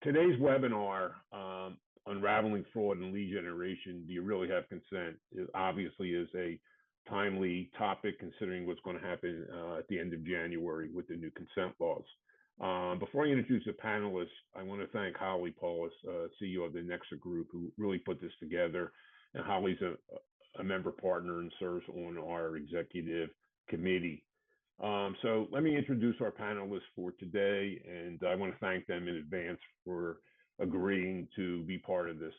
Today's webinar, Unraveling Fraud and Lead Generation, Do You Really Have Consent? It obviously is a timely topic considering what's going to happen at the end of January with the new consent laws. Before I introduce the panelists, I want to thank Holly Paulus, CEO of the Nexa Group, who really put this together. And Holly's a member partner and serves on our executive committee. So let me introduce our panelists for today, and I want to thank them in advance for agreeing to be part of this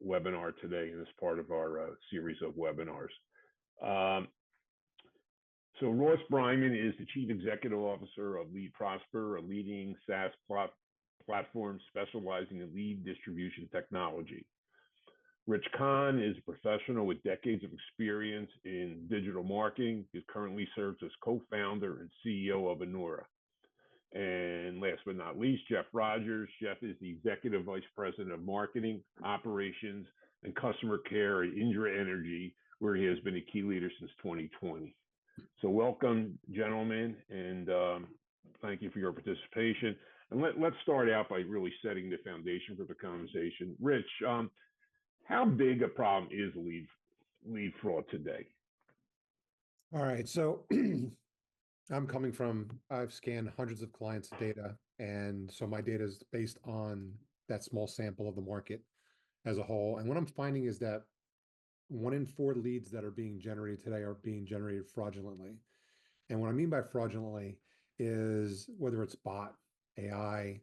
webinar today and as part of our series of webinars. So Ross Breiman is the Chief Executive Officer of Lead Prosper, a leading SaaS platform specializing in lead distribution technology. Rich Kahn is a professional with decades of experience in digital marketing. He currently serves as co-founder and CEO of Anura. And last but not least, Jeff Rogers. Jeff is the Executive Vice President of Marketing, Operations, and Customer Care at Indra Energy, where he has been a key leader since 2020. So welcome, gentlemen, and thank you for your participation. And let's start out by really setting the foundation for the conversation. Rich, how big a problem is lead fraud today? All right, so I've scanned hundreds of clients' data, and so my data is based on that small sample of the market as a whole. And what I'm finding is that 1 in 4 leads that are being generated today are being generated fraudulently. And what I mean by fraudulently is whether it's bot, AI,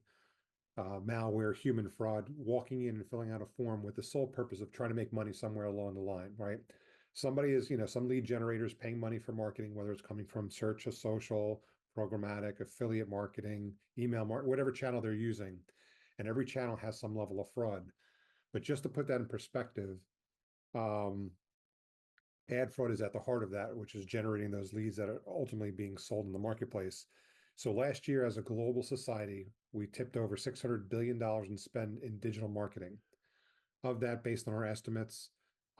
malware, human fraud, walking in and filling out a form with the sole purpose of trying to make money somewhere along the line, right? Somebody is, some lead generators paying money for marketing, whether it's coming from search or social, programmatic, affiliate marketing, email marketing, whatever channel they're using. And every channel has some level of fraud. But just to put that in perspective, ad fraud is at the heart of that, which is generating those leads that are ultimately being sold in the marketplace. So last year, as a global society, we tipped over $600 billion in spend in digital marketing. Of that, based on our estimates,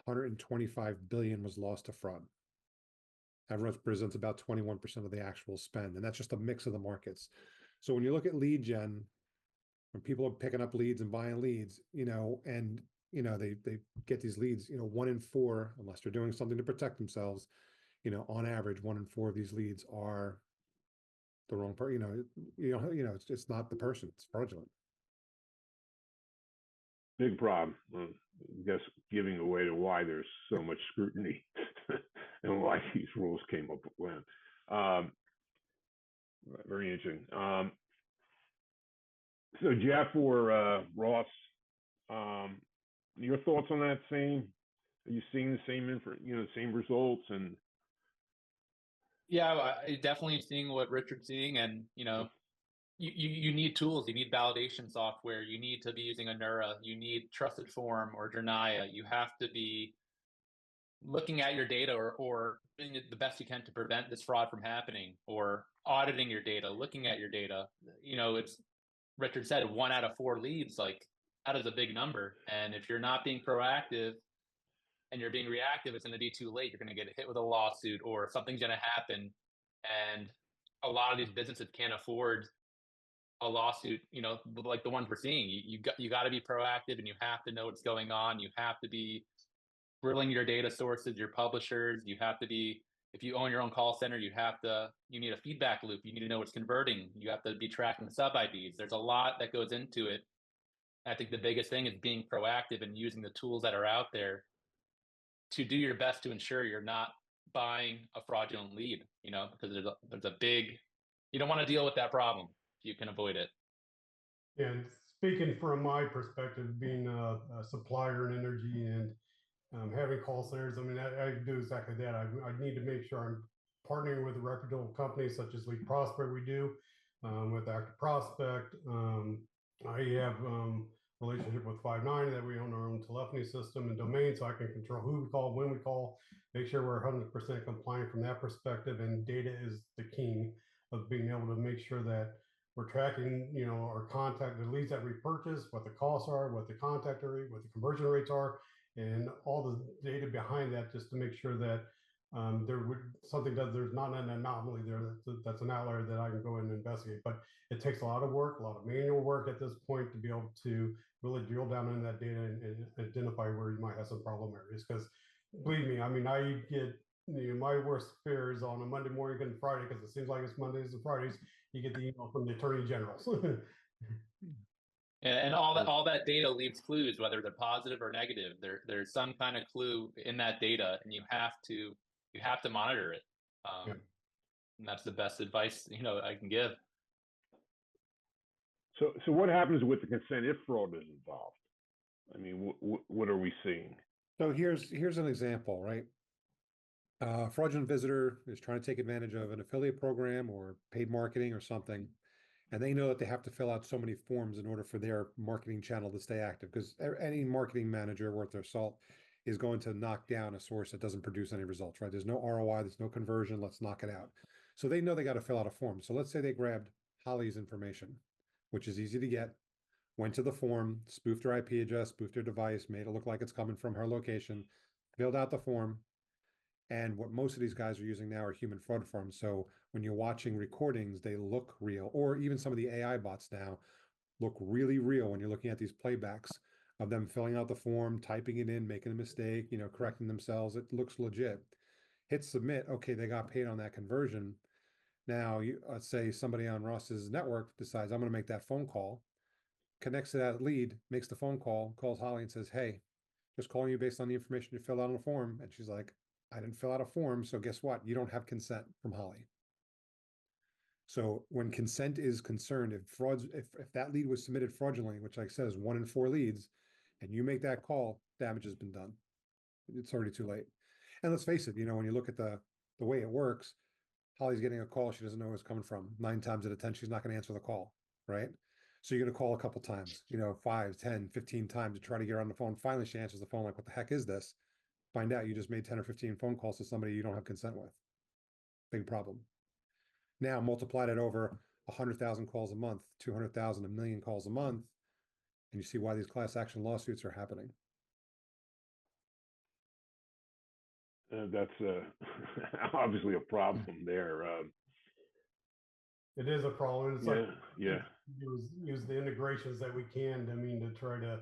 125 billion was lost to fraud. That represents about 21% of the actual spend, and that's just a mix of the markets. So when you look at lead gen, when people are picking up leads and buying leads, they get these leads, 1 in 4, unless they're doing something to protect themselves, on average, 1 in 4 of these leads are the wrong person. It's not the person, it's fraudulent. Big problem. I guess giving away to why there's so much scrutiny and why these rules came up with. Very interesting. So Jeff or Ross, your thoughts on that same? Are you seeing the same results? And yeah, I definitely seeing what Richard's seeing, and you need tools, you need validation software, you need to be using Anura, you need Trusted Form or Dernaya. You have to be looking at your data or doing the best you can to prevent this fraud from happening, or auditing your data, looking at your data. It's Richard said 1 out of 4 leads, like that is a big number. And if you're not being proactive and you're being reactive, it's going to be too late. You're going to get hit with a lawsuit or something's going to happen. And a lot of these businesses can't afford a lawsuit, like the ones we're seeing. You got to be proactive, and you have to know what's going on. You have to be grilling your data sources, your publishers. You have to be, if you own your own call center, you need a feedback loop. You need to know what's converting. You have to be tracking sub IDs. There's a lot that goes into it. I think the biggest thing is being proactive and using the tools that are out there to do your best to ensure you're not buying a fraudulent lead, because there's a big, you don't want to deal with that problem if you can avoid it. And speaking from my perspective, being a supplier in energy and having call centers, I do exactly that. I need to make sure I'm partnering with reputable companies such as Lead Prosper. We do with Active Prospect. I have relationship with Five9 that we own our own telephony system and domain, so I can control who we call, when we call, make sure we're 100% compliant from that perspective. And data is the king of being able to make sure that we're tracking, our contact, the leads that we purchase, what the costs are, what the contact rate, what the conversion rates are, and all the data behind that, just to make sure that there's not an anomaly there that's an outlier that I can go in and investigate. But it takes a lot of work, a lot of manual work at this point to be able to really drill down in that data and identify where you might have some problem areas. Because believe me, I mean, I get my worst fears on a Monday morning and Friday, because it seems like it's Mondays and Fridays. You get the email from the attorney generals. And all that data leaves clues, whether they're positive or negative. There's some kind of clue in that data, and you have to monitor it. Yeah. And that's the best advice I can give. So what happens with the consent if fraud is involved? I mean, what are we seeing? So here's an example, right? Fraudulent visitor is trying to take advantage of an affiliate program or paid marketing or something, and they know that they have to fill out so many forms in order for their marketing channel to stay active, because any marketing manager worth their salt is going to knock down a source that doesn't produce any results, right? There's no ROI, there's no conversion, let's knock it out. So they know they got to fill out a form. So let's say they grabbed Holly's information, which is easy to get, went to the form, spoofed her IP address, spoofed her device, made it look like it's coming from her location, filled out the form. And what most of these guys are using now are human fraud forms. So when you're watching recordings, they look real, or even some of the AI bots now look really real when you're looking at these playbacks of them filling out the form, typing it in, making a mistake, correcting themselves. It looks legit. Hit submit. Okay, they got paid on that conversion. Now, let's say somebody on Ross's network decides, I'm going to make that phone call, connects to that lead, makes the phone call, calls Holly and says, hey, just calling you based on the information you filled out on the form. And she's like, I didn't fill out a form, so guess what? You don't have consent from Holly. So when consent is concerned, if that lead was submitted fraudulently, which like I said is 1 in 4 leads, and you make that call, damage has been done. It's already too late. And let's face it, when you look at the way it works, Holly's getting a call she doesn't know where it's coming from. 9 times out of 10, she's not going to answer the call, right? So you're going to call a couple times, 5, 10, 15 times to try to get her on the phone. Finally, she answers the phone like, what the heck is this? Find out you just made 10 or 15 phone calls to somebody you don't have consent with. Big problem. Now multiply that over 100,000 calls a month, 200,000, 1 million calls a month, and you see why these class action lawsuits are happening. That's obviously a problem there. It is a problem. It's use the integrations that we can. I mean, to try to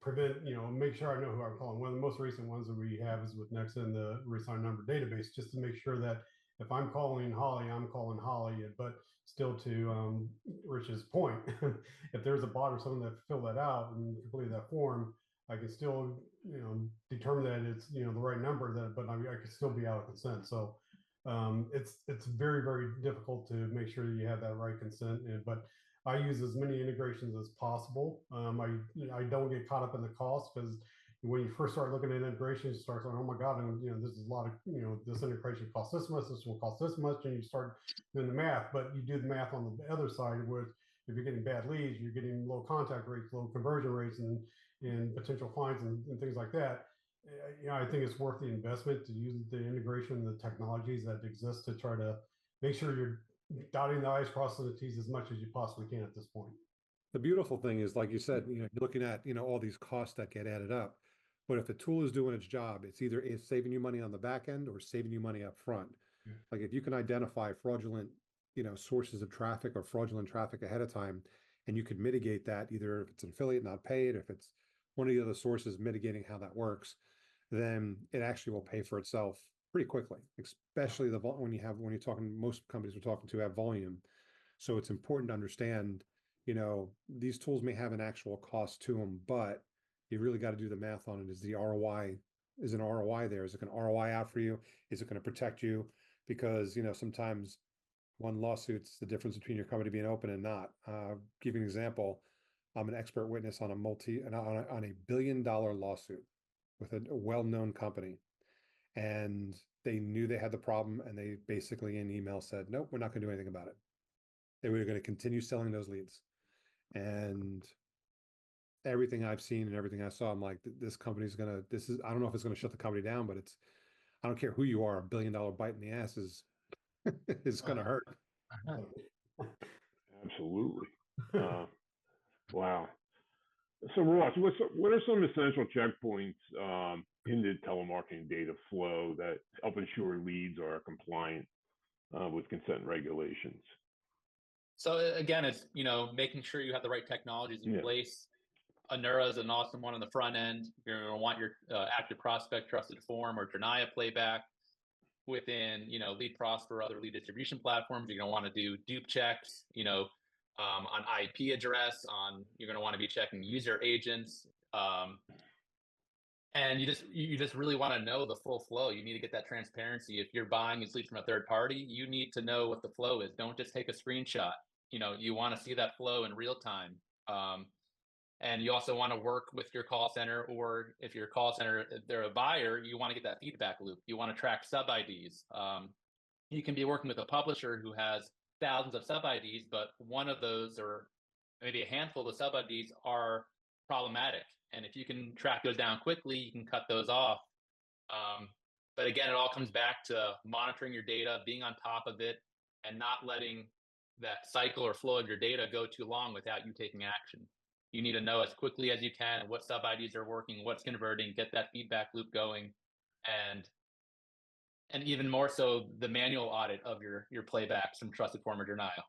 prevent, make sure I know who I'm calling. One of the most recent ones that we have is with Nexa and the reassigned number database, just to make sure that if I'm calling Holly, I'm calling Holly. But still, to Rich's point, if there's a bot or someone that fill that out and complete that form, I can still, determine that it's, the right number, but I could still be out of consent. So it's very, very difficult to make sure you have that right consent. But I use as many integrations as possible. I don't get caught up in the cost, because when you first start looking at integrations, you start going, oh my God, and this is a lot of, this integration costs this much, this will cost this much, and you start doing the math. But you do the math on the other side, where if you're getting bad leads, you're getting low contact rates, low conversion rates, and potential fines and things like that. I think it's worth the investment to use the integration and the technologies that exist to try to make sure you're dotting the I's, crossing the T's as much as you possibly can at this point. The beautiful thing is, like you said, you're looking at, all these costs that get added up. But if the tool is doing its job, it's saving you money on the back end or saving you money up front. Yeah. Like if you can identify fraudulent, sources of traffic or fraudulent traffic ahead of time, and you could mitigate that, either if it's an affiliate not paid, if it's one of the other sources mitigating how that works, then it actually will pay for itself pretty quickly, especially when you're talking, most companies we're talking to have volume. So it's important to understand, these tools may have an actual cost to them, but you really got to do the math on it. Is an ROI there? Is it going to ROI out for you? Is it going to protect you? Because, sometimes one lawsuit's the difference between your company being open and not. Give you an example. I'm an expert witness on a $1 billion lawsuit with a well-known company. And they knew they had the problem, and they basically in email said, nope, we're not going to do anything about it. They were going to continue selling those leads. And everything I've seen and everything I saw, I'm like, this company's I don't know if it's going to shut the company down, but I don't care who you are, $1 billion bite in the ass is going to hurt. Absolutely. Wow. So Ross, what are some essential checkpoints in the telemarketing data flow that help ensure leads are compliant with consent regulations. So again, it's, you know, making sure you have the right technologies in Yeah. place. Anura is an awesome one on the front end. You're going to want your active prospect trusted form or deny a playback within, you know, Lead Prosper, other lead distribution platforms. You're going to want to do dupe checks, you know, on IP address, you're going to want to be checking user agents. And you just really want to know the full flow. You need to get that transparency. If you're buying these leads from a third party, you need to know what the flow is. Don't just take a screenshot. You know, you want to see that flow in real time. And you also want to work with your call center, or if your call center, if they're a buyer, you want to get that feedback loop. You want to track sub IDs. You can be working with a publisher who has thousands of sub IDs, but one of those, or maybe a handful of sub IDs, are problematic. And if you can track those down quickly, you can cut those off. But again, it all comes back to monitoring your data, being on top of it, and not letting that cycle or flow of your data go too long without you taking action. You need to know as quickly as you can what sub IDs are working, what's converting, get that feedback loop going, and even more so the manual audit of your playbacks from trusted form or denial.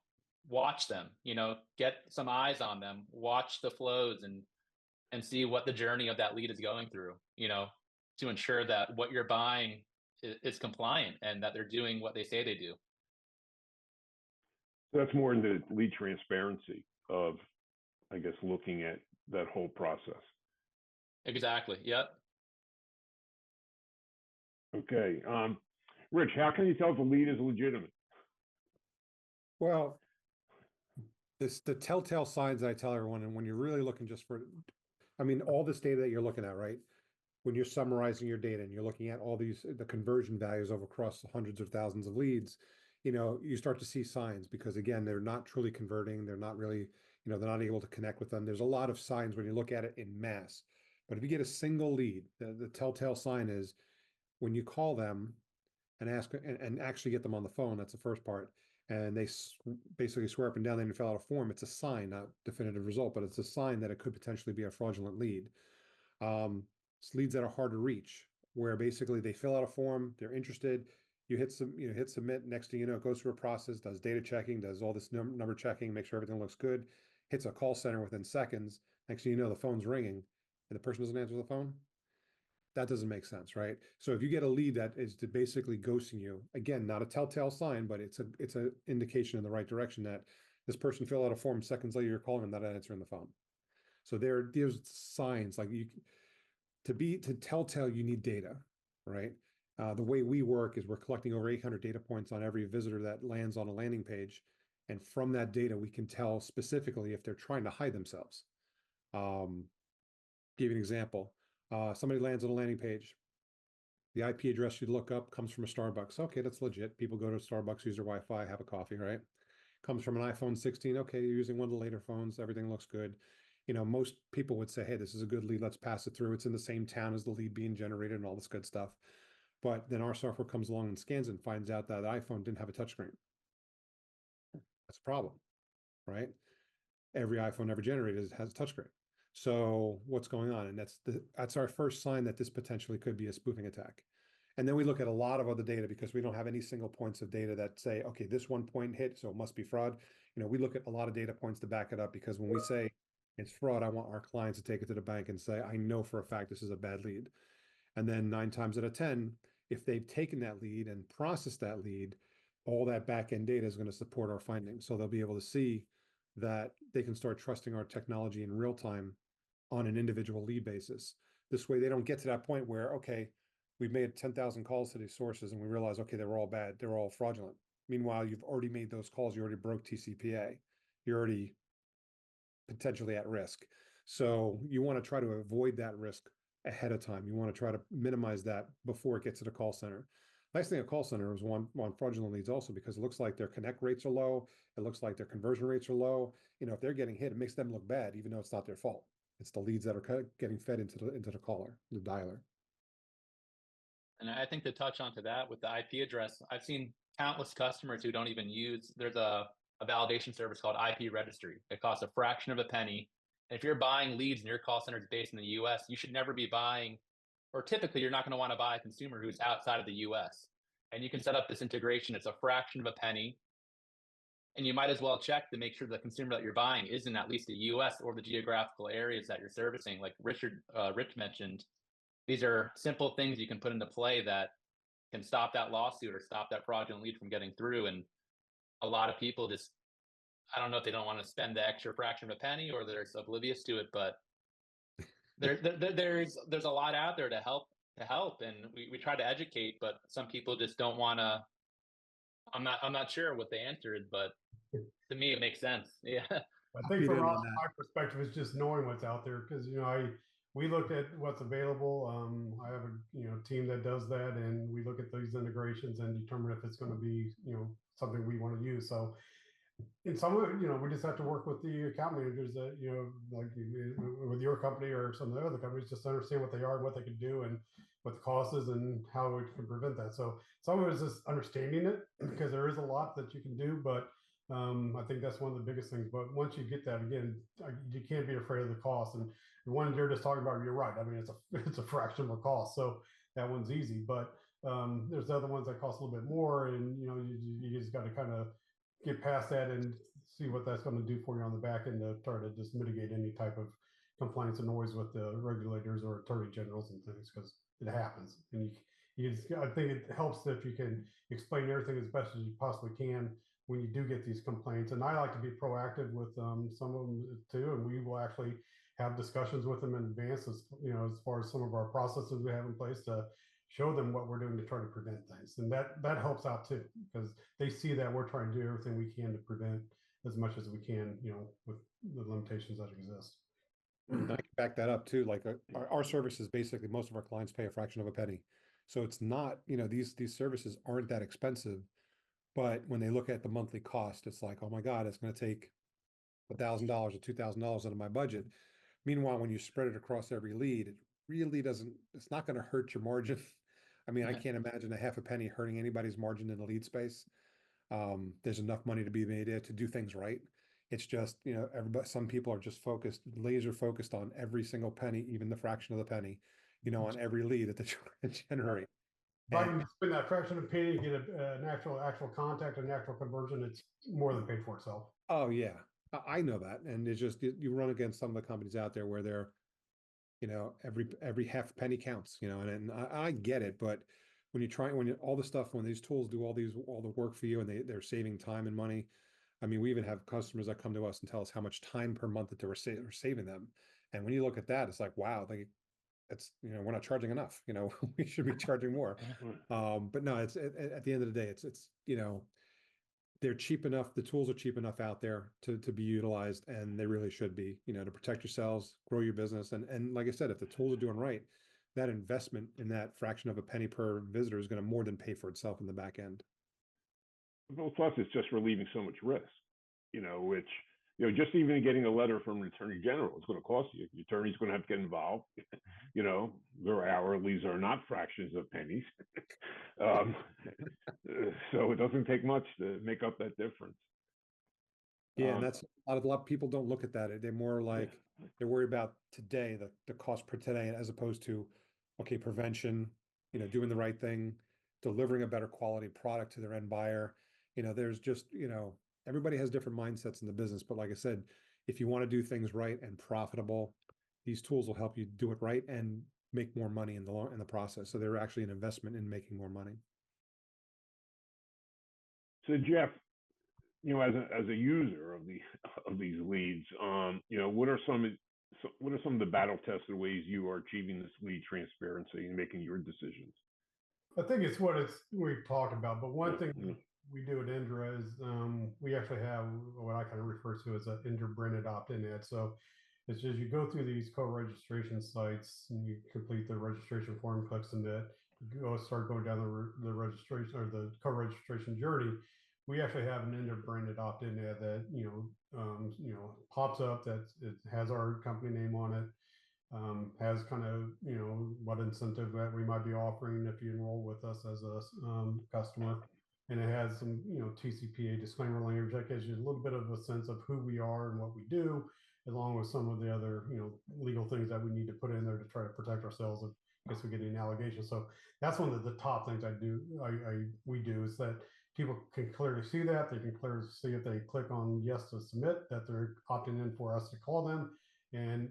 Watch them, you know, get some eyes on them, watch the flows and see what the journey of that lead is going through, you know, to ensure that what you're buying is compliant and that they're doing what they say they do. That's more in the lead transparency of, I guess, looking at that whole process. Exactly. Yep. Okay. Rich, how can you tell if a lead is legitimate? Well, the telltale signs I tell everyone, and when you're really looking just for, I mean, all this data that you're looking at, right? When you're summarizing your data and you're looking at all the conversion values of across hundreds of thousands of leads, you know, you start to see signs because again, they're not truly converting. They're not really, you know, they're not able to connect with them. There's a lot of signs when you look at it in mass. But if you get a single lead, the telltale sign is when you call them and ask and actually get them on the phone. That's the first part. And they basically swear up and down they didn't fill out a form. It's a sign, not definitive result, but it's a sign that it could potentially be a fraudulent lead. It's leads that are hard to reach, where basically they fill out a form, they're interested, you hit submit. Next thing you know, it goes through a process, does data checking, does all this number checking, make sure everything looks good, hits a call center within seconds. Next thing you know, the phone's ringing, and the person doesn't answer the phone. That doesn't make sense, right? So if you get a lead that is basically ghosting you, again, not a telltale sign, but it's a indication in the right direction that this person filled out a form, seconds later you're calling them, not answering the phone. So there's signs like to telltale, you need data, right? The way we work is we're collecting over 800 data points on every visitor that lands on a landing page, and from that data we can tell specifically if they're trying to hide themselves. Give you an example. Somebody lands on a landing page. The IP address you look up comes from a Starbucks. Okay, that's legit. People go to Starbucks, use their Wi-Fi, have a coffee, right? Comes from an iPhone 16. Okay, you're using one of the later phones. Everything looks good. You know, most people would say, hey, this is a good lead. Let's pass it through. It's in the same town as the lead being generated and all this good stuff. But then our software comes along and scans it and finds out that the iPhone didn't have a touchscreen. That's a problem, right? Every iPhone ever generated has a touchscreen. So what's going on? And that's our first sign that this potentially could be a spoofing attack. And then we look at a lot of other data because we don't have any single points of data that say, okay, this one point hit, so it must be fraud. You know, we look at a lot of data points to back it up because when we say it's fraud, I want our clients to take it to the bank and say, I know for a fact this is a bad lead. And then 9 times out of 10, if they've taken that lead and processed that lead, all that back end data is going to support our findings. So they'll be able to see that they can start trusting our technology in real time on an individual lead basis. This way they don't get to that point where, okay, we've made 10,000 calls to these sources and we realize, okay, they were all bad, they're all fraudulent. Meanwhile, you've already made those calls, you already broke TCPA, you're already potentially at risk. So you want to try to avoid that risk ahead of time. You want to try to minimize that before it gets to the call center. Nice thing a call center is one fraudulent leads also because it looks like their connect rates are low. It looks like their conversion rates are low. You know, if they're getting hit, it makes them look bad, even though it's not their fault. It's the leads that are getting fed into the caller, the dialer. And I think to touch onto that with the IP address, I've seen countless customers who don't even use, there's a validation service called IP registry. It costs a fraction of a penny. And if you're buying leads and your call center is based in the US, you should never be buying or typically you're not going to want to buy a consumer who's outside of the US. And you can set up this integration. It's a fraction of a penny. And you might as well check to make sure the consumer that you're buying is in at least the US or the geographical areas that you're servicing. Like Rich mentioned, these are simple things you can put into play that can stop that lawsuit or stop that fraudulent lead from getting through. And a lot of people just, I don't know if they don't want to spend the extra fraction of a penny or they're oblivious to it, but there's a lot out there to help, and we try to educate, but some people just don't want to. I'm not sure what the answer is, but to me it makes sense. Yeah. I think from my perspective, it's just knowing what's out there, because we look at what's available. I have a team that does that, and we look at these integrations and determine if it's going to be something we want to use. So in some of it, we just have to work with the account managers that like with your company or some of the other companies, just to understand what they are, what they can do, and what the cost is, and how we can prevent that. So some of it is just understanding it, because there is a lot that you can do, but I think that's one of the biggest things. But once you get that, again, you can't be afraid of the cost. And the one you're just talking about, you're right. I mean, it's a fraction of a cost, so that one's easy. But there's other ones that cost a little bit more, and you just got to kind of get past that and see what that's going to do for you on the back end to try to just mitigate any type of complaints and noise with the regulators or attorney generals and things, because it happens. And I think it helps if you can explain everything as best as you possibly can when you do get these complaints. And I like to be proactive with some of them too, and we will actually have discussions with them in advance, as far as some of our processes we have in place to show them what we're doing to try to prevent things. And that helps out too, because they see that we're trying to do everything we can to prevent as much as we can, with the limitations that exist. I can back that up too. Like our services, basically most of our clients pay a fraction of a penny. So it's not, these services aren't that expensive, but when they look at the monthly cost, it's like, oh my God, it's going to take $1,000 or $2,000 out of my budget. Meanwhile, when you spread it across every lead, it really doesn't, it's not going to hurt your margin. I mean, I can't imagine a half a penny hurting anybody's margin in the lead space. There's enough money to be made there to do things right. It's just, some people are just laser focused on every single penny, even the fraction of the penny, on every lead that they try to generate. If I can spend that fraction of a penny to get an actual contact and actual conversion, it's more than paid for itself. Oh yeah, I know that. And it's just, you run against some of the companies out there where they're, every half penny counts, and I get it, but when these tools do all the work for you, and they're saving time and money. I mean, we even have customers that come to us and tell us how much time per month that we're saving them. And when you look at that, it's like, wow, we're not charging enough. We should be charging more. But no, it's at the end of the day, it's they're cheap enough. The tools are cheap enough out there to be utilized, and they really should be, to protect yourselves, grow your business. And like I said, if the tools are doing right, that investment in that fraction of a penny per visitor is going to more than pay for itself in the back end. Well, plus it's just relieving so much risk, which, just even getting a letter from an attorney general is going to cost you. The attorney's going to have to get involved. Their hourlies are not fractions of pennies. So it doesn't take much to make up that difference. Yeah, and that's a lot of people don't look at that. They're more like, they're worried about today, the cost per today, as opposed to, okay, prevention, doing the right thing, delivering a better quality product to their end buyer. There's just, everybody has different mindsets in the business. But like I said, if you want to do things right and profitable, these tools will help you do it right and make more money in the process. So they're actually an investment in making more money. So Jeff, as a user of these leads, what are some of the battle tested ways you are achieving this lead transparency and making your decisions? I think it's we've talked about, but one thing we do at Indra is we actually have what I kind of refer to as an Indra branded opt-in ad. So it's just, you go through these co-registration sites and you complete the registration form, click submit, start going down the registration or the co-registration journey. We actually have an Indra branded opt-in ad that pops up, that it has our company name on it. Has kind of, what incentive that we might be offering if you enroll with us as a customer. And it has some, TCPA disclaimer language that gives you a little bit of a sense of who we are and what we do, along with some of the other, legal things that we need to put in there to try to protect ourselves in case we get any allegations. So that's one of the top things we do is that people can clearly see that. They can clearly see if they click on yes to submit that they're opting in for us to call them, and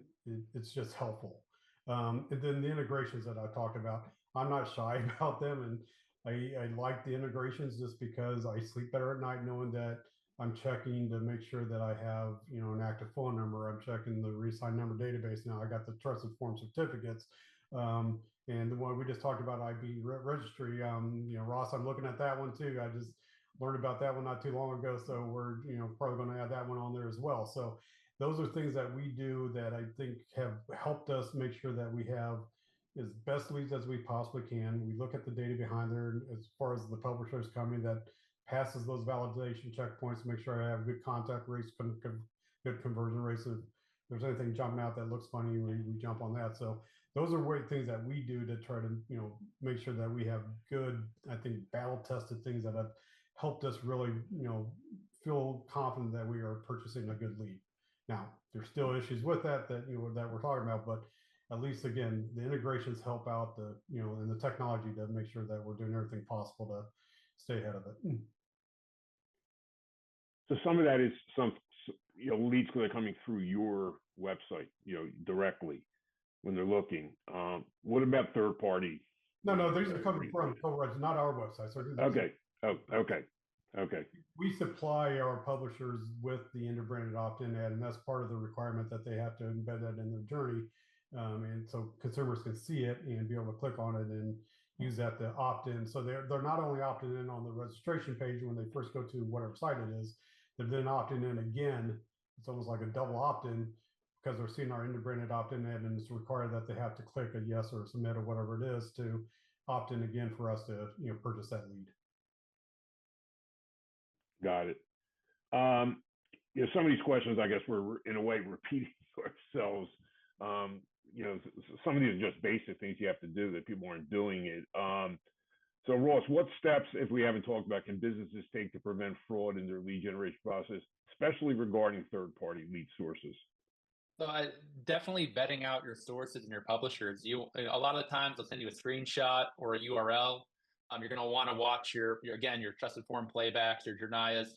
it's just helpful. And then the integrations that I talked about, I'm not shy about them, and I like the integrations just because I sleep better at night knowing that I'm checking to make sure that I have, an active phone number. I'm checking the reassigned number database. Now I got the trusted form certificates. And the one we just talked about, IB registry, Ross, I'm looking at that one too. I just learned about that one not too long ago. So we're, probably going to add that one on there as well. So those are things that we do that I think have helped us make sure that we have as best leads as we possibly can. We look at the data behind there as far as the publishers coming that passes those validation checkpoints, make sure I have good contact rates, good conversion rates. If there's anything jumping out that looks funny, we jump on that. So those are great things that we do to try to, make sure that we have good, I think, battle tested things that have helped us really, feel confident that we are purchasing a good lead. Now, there's still issues with that that we're talking about, but at least again, the integrations help out and the technology to make sure that we're doing everything possible to stay ahead of it. So some of that is some leads that are coming through your website, directly when they're looking. What about third party? No, these are coming from not our website. So okay. Oh, okay. Okay. We supply our publishers with the interbranded opt-in ad, and that's part of the requirement that they have to embed that in their journey. And so consumers can see it and be able to click on it and use that to opt in. So they're not only opting in on the registration page when they first go to whatever site it is, they're then opting in again. It's almost like a double opt-in because they're seeing our interbranded opt-in ad, and it's required that they have to click a yes or submit or whatever it is to opt in again for us to purchase that lead. Got it. Some of these questions, I guess, we're in a way repeating ourselves. Some of these are just basic things you have to do that people aren't doing it. So Ross, what steps, if we haven't talked about, can businesses take to prevent fraud in their lead generation process, especially regarding third-party lead sources? So definitely vetting out your sources and your publishers. A lot of the times they'll send you a screenshot or a URL. You're going to want to watch your trusted form playbacks or journalis.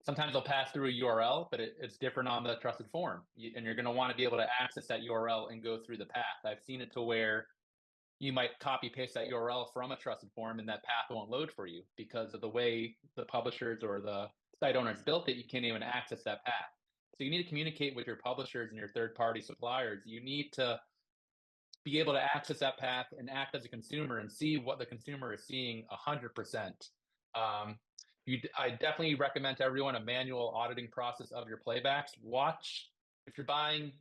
Sometimes they'll pass through a URL, but it's different on the trusted form. And you're going to want to be able to access that URL and go through the path. I've seen it to where you might copy paste that URL from a trusted form and that path won't load for you because of the way the publishers or the site owners built it. You can't even access that path. So you need to communicate with your publishers and your third-party suppliers. You need to be able to access that path and act as a consumer and see what the consumer is seeing 100%. I definitely recommend to everyone a manual auditing process of your playbacks. Watch, if you're buying,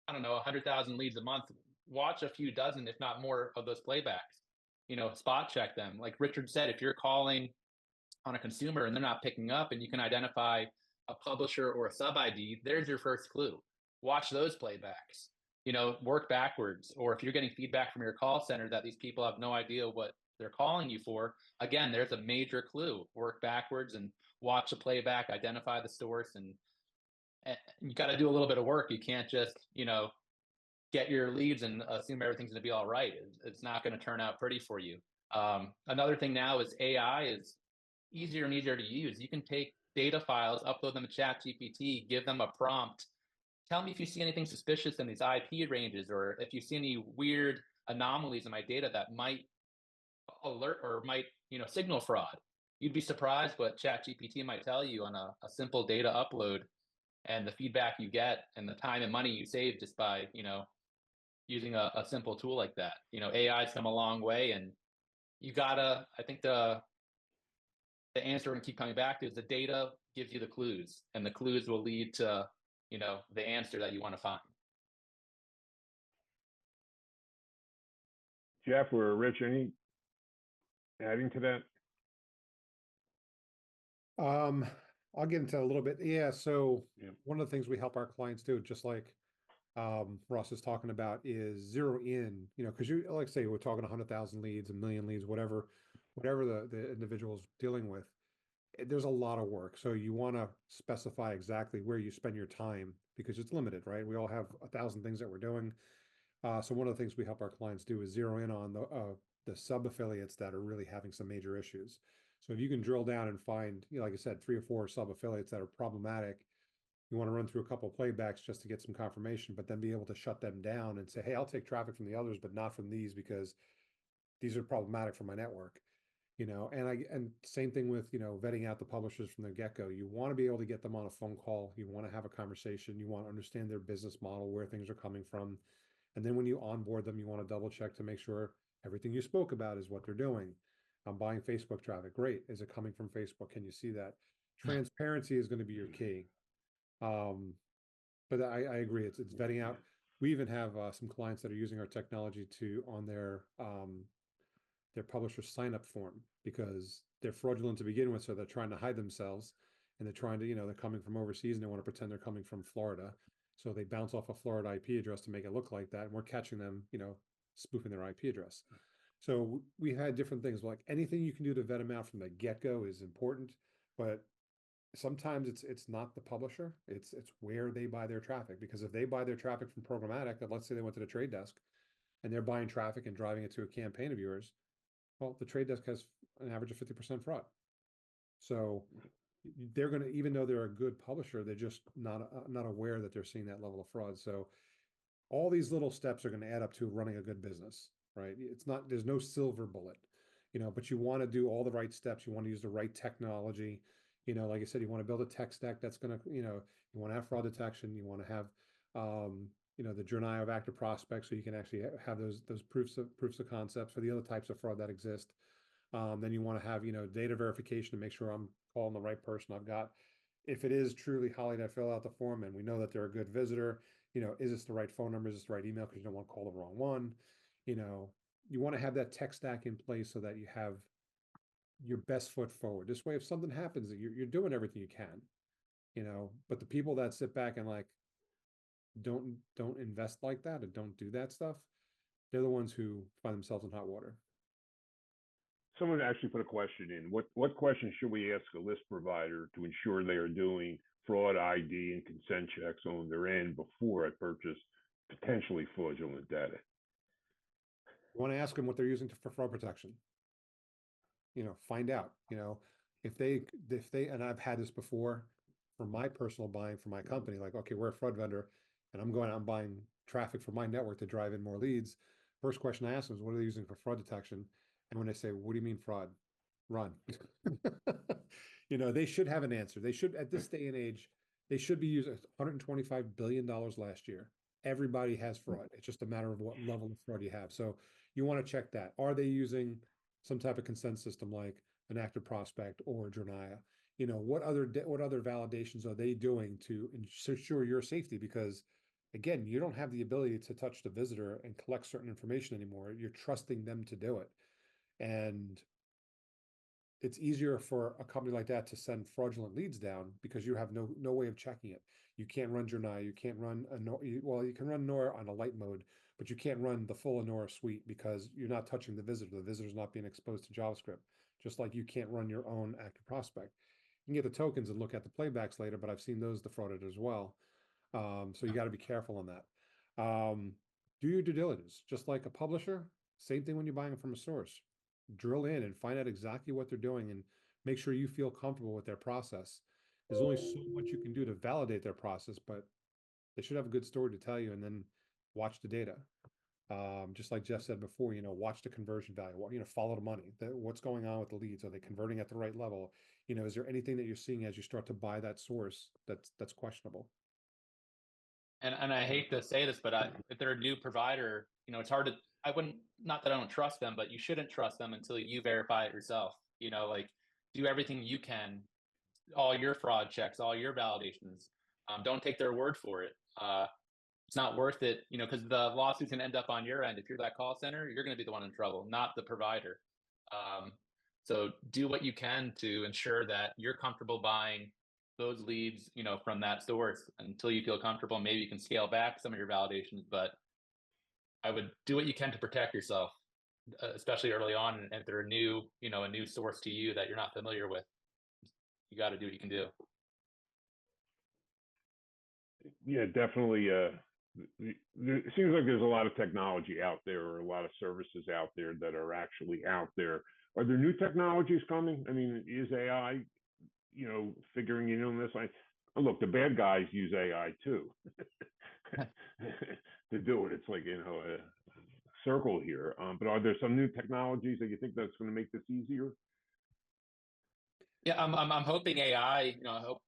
100,000 leads a month, watch a few dozen, if not more, of those playbacks. Spot check them. Like Richard said, if you're calling on a consumer and they're not picking up and you can identify a publisher or a sub ID, there's your first clue. Watch those playbacks. Work backwards. Or if you're getting feedback from your call center that these people have no idea what they're calling you for, again, there's a major clue. Work backwards and watch the playback, identify the source, and you got to do a little bit of work. You can't just, get your leads and assume everything's going to be all right. It's not going to turn out pretty for you. Another thing now is AI is easier and easier to use. You can take data files, upload them to ChatGPT, give them a prompt. Tell me if you see anything suspicious in these IP ranges, or if you see any weird anomalies in my data that might alert or might, signal fraud. You'd be surprised what ChatGPT might tell you on a simple data upload, and the feedback you get and the time and money you save just by, using a simple tool like that. AI's come a long way, and I think the answer we're gonna keep coming back to is the data gives you the clues, and the clues will lead to, the answer that you want to find. Jeff or Rich, any adding to that? I'll get into a little bit. Yeah. So one of the things we help our clients do, just like Ross is talking about, is zero in, because like say we're talking 100,000 leads, 1 million leads, whatever the individual's dealing with. There's a lot of work. So you want to specify exactly where you spend your time because it's limited, right? We all have 1,000 things that we're doing. So one of the things we help our clients do is zero in on the sub affiliates that are really having some major issues. So if you can drill down and find, like I said, 3 or 4 sub affiliates that are problematic, you want to run through a couple of playbacks just to get some confirmation, but then be able to shut them down and say, hey, I'll take traffic from the others, but not from these because these are problematic for my network. And same thing with, vetting out the publishers from the get-go. You want to be able to get them on a phone call. You want to have a conversation. You want to understand their business model, where things are coming from. And then when you onboard them, you want to double check to make sure everything you spoke about is what they're doing. I'm buying Facebook traffic. Great. Is it coming from Facebook? Can you see that? Transparency is going to be your key. But I agree. It's vetting out. We even have some clients that are using our technology on their publisher sign up form, because they're fraudulent to begin with. So they're trying to hide themselves, and they're trying to, they're coming from overseas and they want to pretend they're coming from Florida. So they bounce off a Florida IP address to make it look like that. And we're catching them, spoofing their IP address. So we had different things, like anything you can do to vet them out from the get-go is important, but sometimes it's not the publisher, it's where they buy their traffic. Because if they buy their traffic from programmatic, and let's say they went to the trade desk and they're buying traffic and driving it to a campaign of yours, well, the trade desk has an average of 50% fraud. So they're going to, even though they're a good publisher, they're just not aware that they're seeing that level of fraud. So all these little steps are going to add up to running a good business, right? There's no silver bullet, but you want to do all the right steps. You want to use the right technology. Like I said, you want to build a tech stack that's going to, you want to have fraud detection. You want to have, the journey of active prospects, so you can actually have those proofs of concepts for the other types of fraud that exist. Then you want to have, data verification to make sure I'm calling the right person. If it is truly Holly that fill out the form and we know that they're a good visitor, is this the right phone number? Is this the right email? Because you don't want to call the wrong one. You want to have that tech stack in place so that you have your best foot forward. This way, if something happens, you're doing everything you can, but the people that sit back and don't invest like that and don't do that stuff, they're the ones who find themselves in hot water. Someone actually put a question in. What questions should we ask a list provider to ensure they are doing fraud ID and consent checks on their end before I purchase potentially fraudulent data? You want to ask them what they're using for fraud protection. Find out, if they, and I've had this before for my personal buying for my company, like, okay, we're a fraud vendor and I'm buying traffic for my network to drive in more leads. First question I ask them is, what are they using for fraud detection? And when they say, what do you mean fraud? Run. They should have an answer. They should, at this day and age, they should be using $125 billion last year. Everybody has fraud. It's just a matter of what level of fraud you have. So you want to check that. Are they using some type of consent system like an active prospect or Jornaya? What other validations are they doing to ensure your safety? Because again, you don't have the ability to touch the visitor and collect certain information anymore. You're trusting them to do it. And it's easier for a company like that to send fraudulent leads down because you have no way of checking it. You can't run Jornaya. You can't run you can run Anura on a light mode, but you can't run the full Anura suite because you're not touching the visitor. The visitor's not being exposed to JavaScript. Just like you can't run your own active prospect. You can get the tokens and look at the playbacks later, but I've seen those defrauded as well. So you got to be careful on that. Do your due diligence, just like a publisher. Same thing when you're buying from a source. Drill in and find out exactly what they're doing and make sure you feel comfortable with their process. There's only so much you can do to validate their process, but they should have a good story to tell you, and then watch the data. Just like Jeff said before, watch the conversion value, follow the money, what's going on with the leads. Are they converting at the right level? Is there anything that you're seeing as you start to buy that source that's questionable? And I hate to say this, but if they're a new provider, it's hard to, not that I don't trust them, but you shouldn't trust them until you verify it yourself. Do everything you can, all your fraud checks, all your validations. Don't take their word for it. It's not worth it, because the lawsuit's gonna end up on your end. If you're that call center, you're gonna be the one in trouble, not the provider. So do what you can to ensure that you're comfortable buying those leads, from that source until you feel comfortable. Maybe you can scale back some of your validations, but I would do what you can to protect yourself, especially early on. And if they're a new source to you that you're not familiar with, you got to do what you can do. Yeah, definitely it seems like there's a lot of technology out there, or a lot of services out there that are actually out there. Are there new technologies coming? I mean, is AI, figuring in on this? Look, the bad guys use AI too to do it. It's like, a circle here. But are there some new technologies that you think that's going to make this easier? Yeah, I'm hoping AI. I hope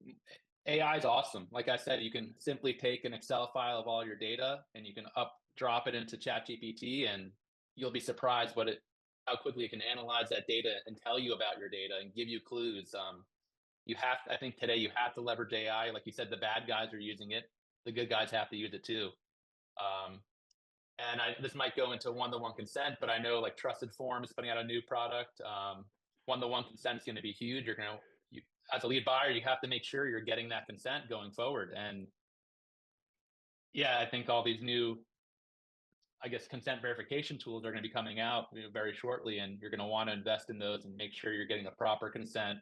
AI is awesome. Like I said, you can simply take an Excel file of all your data and you can drop it into ChatGPT, and you'll be surprised how quickly it can analyze that data and tell you about your data and give you clues. I think today you have to leverage AI. Like you said, the bad guys are using it. The good guys have to use it too. And this might go into one-to-one consent, but I know like Trusted Form is putting out a new product. One-to-one consent is going to be huge. As a lead buyer, you have to make sure you're getting that consent going forward. And yeah, I think all these new, consent verification tools are going to be coming out very shortly, and you're going to want to invest in those and make sure you're getting the proper consent.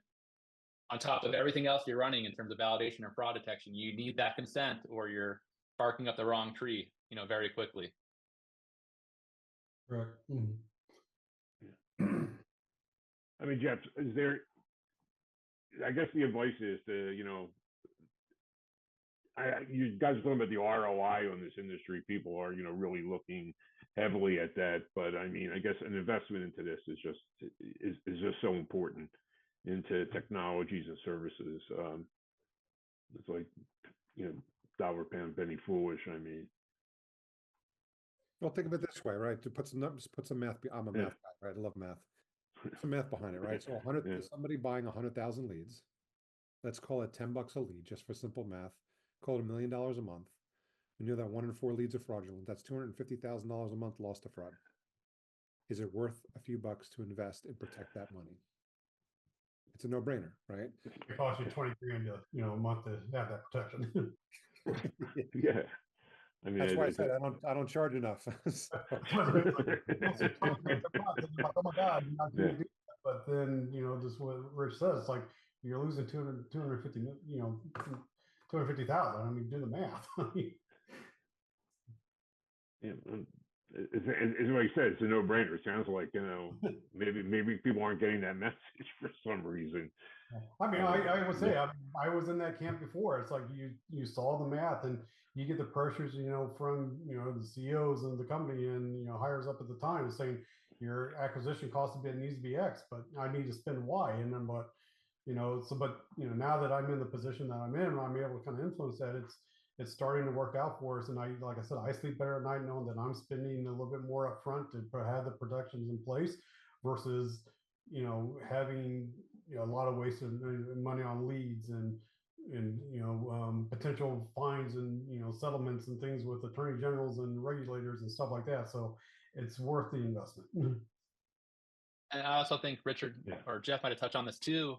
On top of everything else you're running in terms of validation or fraud detection, you need that consent or you're barking up the wrong tree, very quickly. Correct. I mean, Jeff, I guess the advice is to, you guys are talking about the ROI on this industry. People are, really looking heavily at that. But I mean, I guess an investment into this is just so important, into technologies and services. It's like, dollar pound penny foolish. I mean, well, think of it this way, right? To put some numbers, put some math. I'm a math guy, right? I love math. Put some math behind it, right? So somebody buying 100,000 leads. Let's call it $10 a lead, just for simple math. Call it $1 million a month. We know that 1 in 4 leads are fraudulent. That's $250,000 a month lost to fraud. Is it worth a few bucks to invest and protect that money? It's a no-brainer, right? It costs you $20,000 a month to have that protection. Yeah. I mean, that's why I said I don't charge enough. Oh my God, you're not going to do that. But then, just what Rich says, like you're losing 250,000. I mean, do the math. Yeah, it's like I said, it's a no-brainer. It sounds like, maybe people aren't getting that message for some reason. I mean, I would say I was in that camp before. It's like you saw the math, and you get the pressures, from the CEOs of the company and hires up at the time saying your acquisition cost needs to be X, but I need to spend Y. And then, but now that I'm in the position that I'm in, I'm able to kind of influence that. It's starting to work out for us. And like I said, I sleep better at night knowing that I'm spending a little bit more upfront to have the protections in place versus, having a lot of wasted money on leads and potential fines and settlements and things with attorney generals and regulators and stuff like that. So it's worth the investment. And I also think Richard or Jeff might have touched on this too.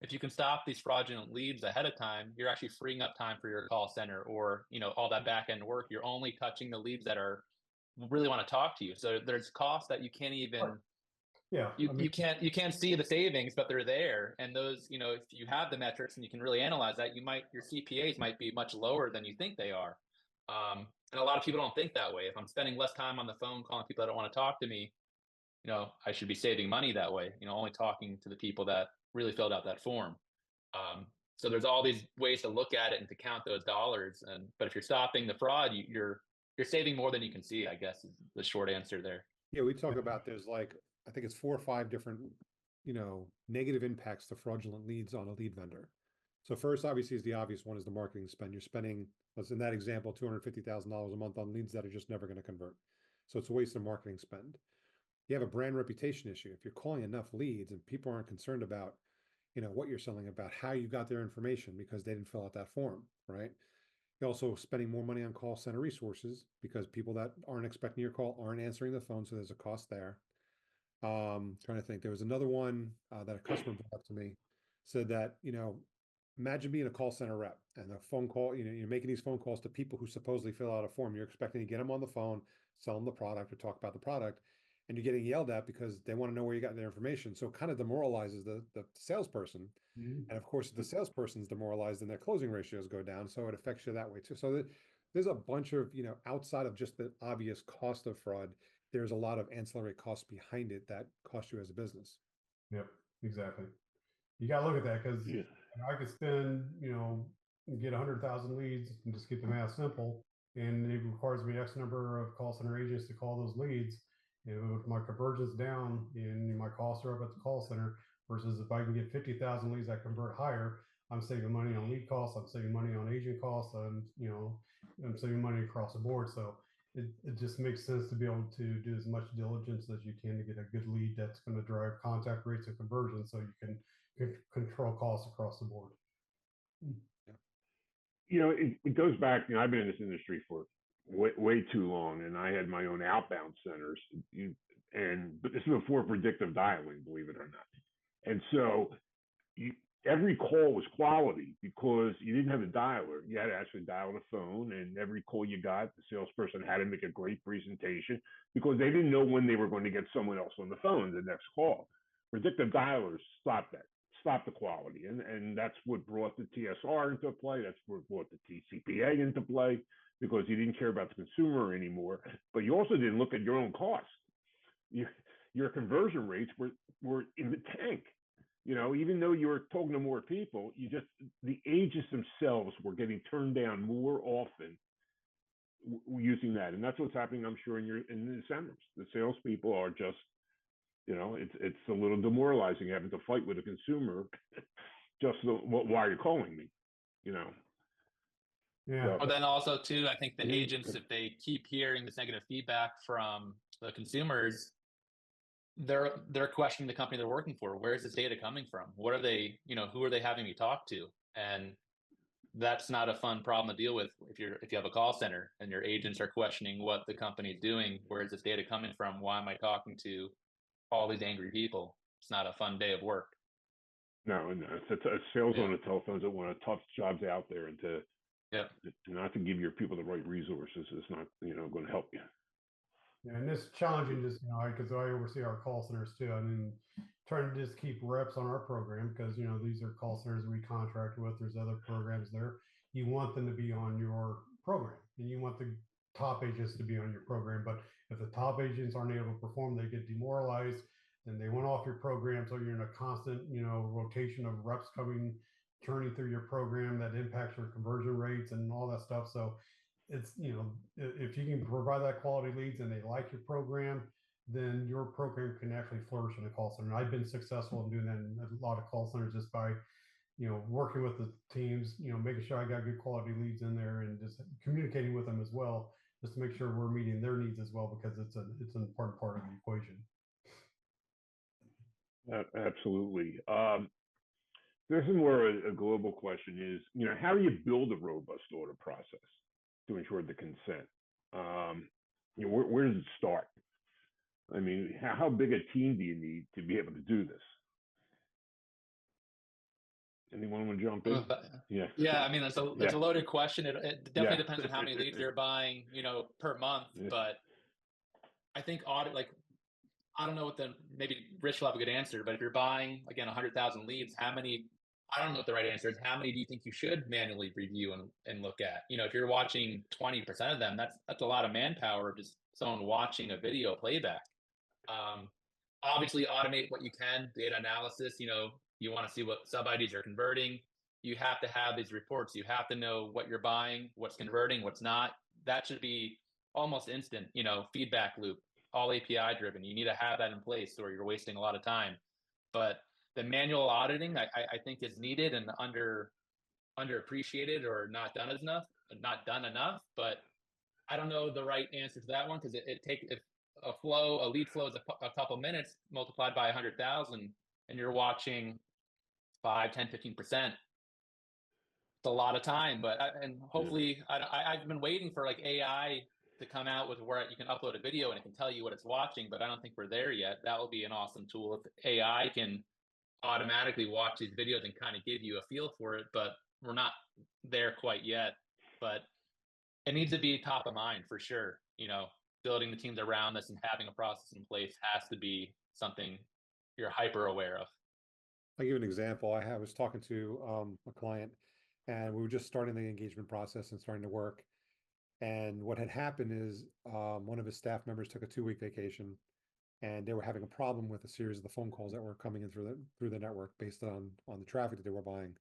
If you can stop these fraudulent leads ahead of time, you're actually freeing up time for your call center or all that back end work. You're only touching the leads that really want to talk to you. So there's costs that you can't even. Yeah, you can't see the savings, but they're there. And those, if you have the metrics and you can really analyze that, your CPAs might be much lower than you think they are. And a lot of people don't think that way. If I'm spending less time on the phone calling people that don't want to talk to me, I should be saving money that way. Only talking to the people that really filled out that form. So there's all these ways to look at it and to count those dollars. But if you're stopping the fraud, you're saving more than you can see, I guess, is the short answer there. Yeah, we talk about there's I think it's 4 or 5 different, negative impacts to fraudulent leads on a lead vendor. So first, obviously, is the obvious one is the marketing spend. You're spending, let's in that example, $250,000 a month on leads that are just never going to convert. So it's a waste of marketing spend. You have a brand reputation issue. If you're calling enough leads and people aren't concerned about, what you're selling, about how you got their information because they didn't fill out that form, right? You're also spending more money on call center resources because people that aren't expecting your call aren't answering the phone. So there's a cost there. Trying to think, there was another one that a customer brought up to me, said that, imagine being a call center rep and a phone call, you're making these phone calls to people who supposedly fill out a form. You're expecting to get them on the phone, sell them the product or talk about the product, and you're getting yelled at because they want to know where you got their information. So it kind of demoralizes the salesperson. And of course, if the salesperson's demoralized, then their closing ratios go down. So it affects you that way too. So there's a bunch of, outside of just the obvious cost of fraud, there's a lot of ancillary costs behind it that cost you as a business. Yep, exactly. You got to look at that because Yeah. I could spend, get 100,000 leads and just get the math simple, and it requires me X number of call center agents to call those leads. And if my conversion's down and my costs are up at the call center, versus if I can get 50,000 leads that convert higher, I'm saving money on lead costs, I'm saving money on agent costs, I'm saving money across the board. So it just makes sense to be able to do as much diligence as you can to get a good lead that's going to drive contact rates and conversion, so you can control costs across the board. It goes back. I've been in this industry for way too long, and I had my own outbound centers. But this is before predictive dialing, believe it or not. And so every call was quality because you didn't have a dialer. You had to actually dial the phone, and every call you got, the salesperson had to make a great presentation because they didn't know when they were going to get someone else on the phone the next call. Predictive dialers stopped that. Stop the quality, and that's what brought the TSR into play. That's what brought the TCPA into play, because you didn't care about the consumer anymore, but you also didn't look at your own costs. Your conversion rates were in the tank. Even though you were talking to more people, the agents themselves were getting turned down more often using that, and that's what's happening, I'm sure, in the centers. The salespeople are just, it's a little demoralizing having to fight with a consumer just why are you calling me, Yeah. So, But then also too, I think the Yeah. agents, if they keep hearing this negative feedback from the consumers, they're questioning the company they're working for. Where's this data coming from? What are they, who are they having me talk to? And that's not a fun problem to deal with if you have a call center and your agents are questioning what the company's doing. Where is this data coming from? Why am I talking to all these angry people? It's not a fun day of work. No, it's sales Yeah. on the telephones are one of the tough jobs out there, and to not to give your people the right resources is not going to help you. Yeah, and it's challenging just, because I oversee our call centers too. I mean, trying to just keep reps on our program because, these are call centers we contract with. There's other programs there. You want them to be on your program, and you want the top agents to be on your program. But if the top agents aren't able to perform, they get demoralized, then they went off your program. So you're in a constant, rotation of reps churning through your program that impacts your conversion rates and all that stuff. So it's, if you can provide that quality leads and they like your program, then your program can actually flourish in a call center. And I've been successful in doing that in a lot of call centers just by, working with the teams, making sure I got good quality leads in there and just communicating with them as well, just to make sure we're meeting their needs as well, because it's an important part of the equation. Absolutely. This is more a global question is, how do you build a robust audit process to ensure the consent? Where does it start? I mean, how big a team do you need to be able to do this? Anyone want to jump in? Yeah. I mean, it's a loaded question. It definitely depends on how many leads they're buying, per month. Yeah. But I think audit, I don't know maybe Rich will have a good answer, but if you're buying, again, 100,000 leads, how many, I don't know what the right answer is. How many do you think you should manually review and look at? If you're watching 20% of them, that's a lot of manpower of just someone watching a video playback. Obviously automate what you can, data analysis, you want to see what sub IDs are converting. You have to have these reports. You have to know what you're buying, what's converting, what's not. That should be almost instant, feedback loop, all API driven. You need to have that in place or you're wasting a lot of time. But the manual auditing, I think is needed and underappreciated or not done enough. But I don't know the right answer to that one, because it takes, if a lead flow is a couple minutes multiplied by 100,000 and you're watching 5, 10, 15%. It's a lot of time, but hopefully I've been waiting for AI to come out with where you can upload a video and it can tell you what it's watching, but I don't think we're there yet. That will be an awesome tool if AI can automatically watch these videos and kind of give you a feel for it, but we're not there quite yet. But it needs to be top of mind for sure. Building the teams around this and having a process in place has to be something you're hyper aware of. I'll give you an example. I was talking to a client, and we were just starting the engagement process and starting to work. And what had happened is one of his staff members took a 2-week vacation, and they were having a problem with a series of the phone calls that were coming in through the network based on the traffic that they were buying.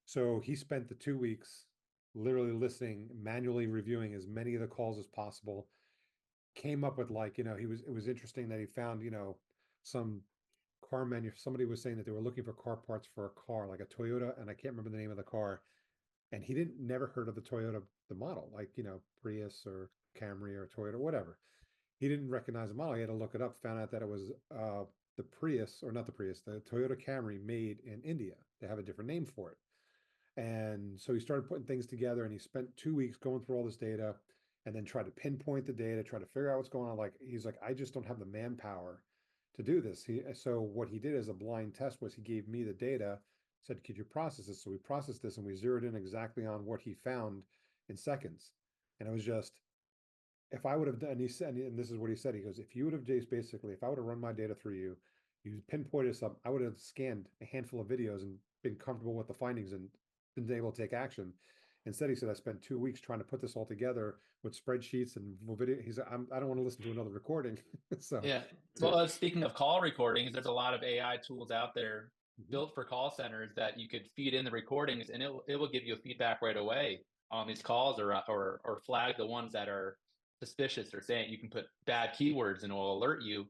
So he spent the 2 weeks literally listening, manually reviewing as many of the calls as possible. Came up with, like, it was interesting that he found, some somebody was saying that they were looking for car parts for a car, like a Toyota, and I can't remember the name of the car. And he didn't never heard of the Toyota, the model, like, Prius or Camry or Toyota, whatever. He didn't recognize the model. He had to look it up, found out that it was the Prius, or not the Prius, the Toyota Camry made in India. They have a different name for it. And so he started putting things together, and he spent 2 weeks going through all this data and then tried to pinpoint the data, try to figure out what's going on. Like, he's like, I just don't have the manpower to do this. So what he did as a blind test was he gave me the data, said, could you process this? So we processed this, and we zeroed in exactly on what he found in seconds. And it was just, if I would have done, he said, and this is what he said, he goes, if you would have just basically, if I would have run my data through you, you pinpointed something, I would have scanned a handful of videos and been comfortable with the findings and been able to take action. Instead, he said, I spent 2 weeks trying to put this all together with spreadsheets and video. He said, I don't want to listen to another recording. So Yeah. Well, speaking of call recordings, there's a lot of AI tools out there built for call centers that you could feed in the recordings, and it will give you a feedback right away on these calls, or flag the ones that are suspicious, or saying you can put bad keywords and it will alert you.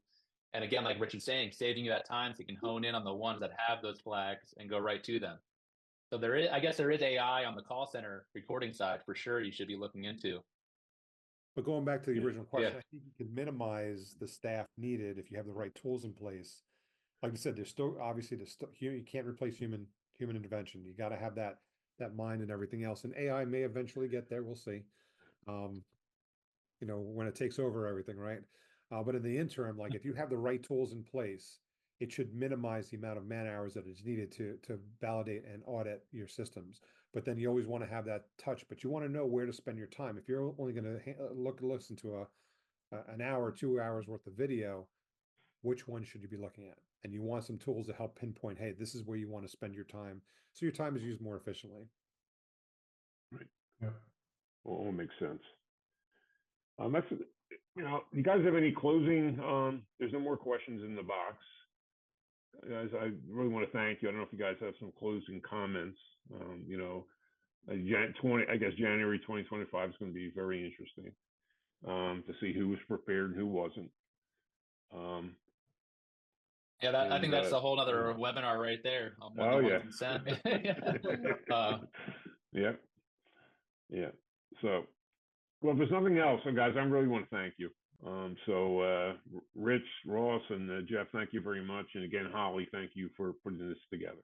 And again, like Richard's saying, saving you that time so you can hone in on the ones that have those flags and go right to them. So there is, I guess there is AI on the call center recording side for sure you should be looking into. But going back to the original question, Yeah. I think you can minimize the staff needed if you have the right tools in place. Like I said, there's still obviously you can't replace human intervention. You got to have that mind and everything else. And AI may eventually get there. We'll see. When it takes over everything, right? But in the interim, like, if you have the right tools in place, it should minimize the amount of man hours that is needed to validate and audit your systems. But then you always want to have that touch, but you want to know where to spend your time. If you're only going to listen to an hour, 2 hours worth of video, which one should you be looking at? And you want some tools to help pinpoint, hey, this is where you want to spend your time, so your time is used more efficiently. Right. Yeah. All makes sense. That's, you guys have any closing? There's no more questions in the box. Guys, I really want to thank you. I don't know if you guys have some closing comments. I guess January 2025 is going to be very interesting to see who was prepared and who wasn't. I think that's a whole other webinar right there. Oh, yeah. Consent. Yeah. So, well, if there's nothing else, so guys, I really want to thank you. Rich, Ross, and Jeff, thank you very much. And again, Holly, thank you for putting this together.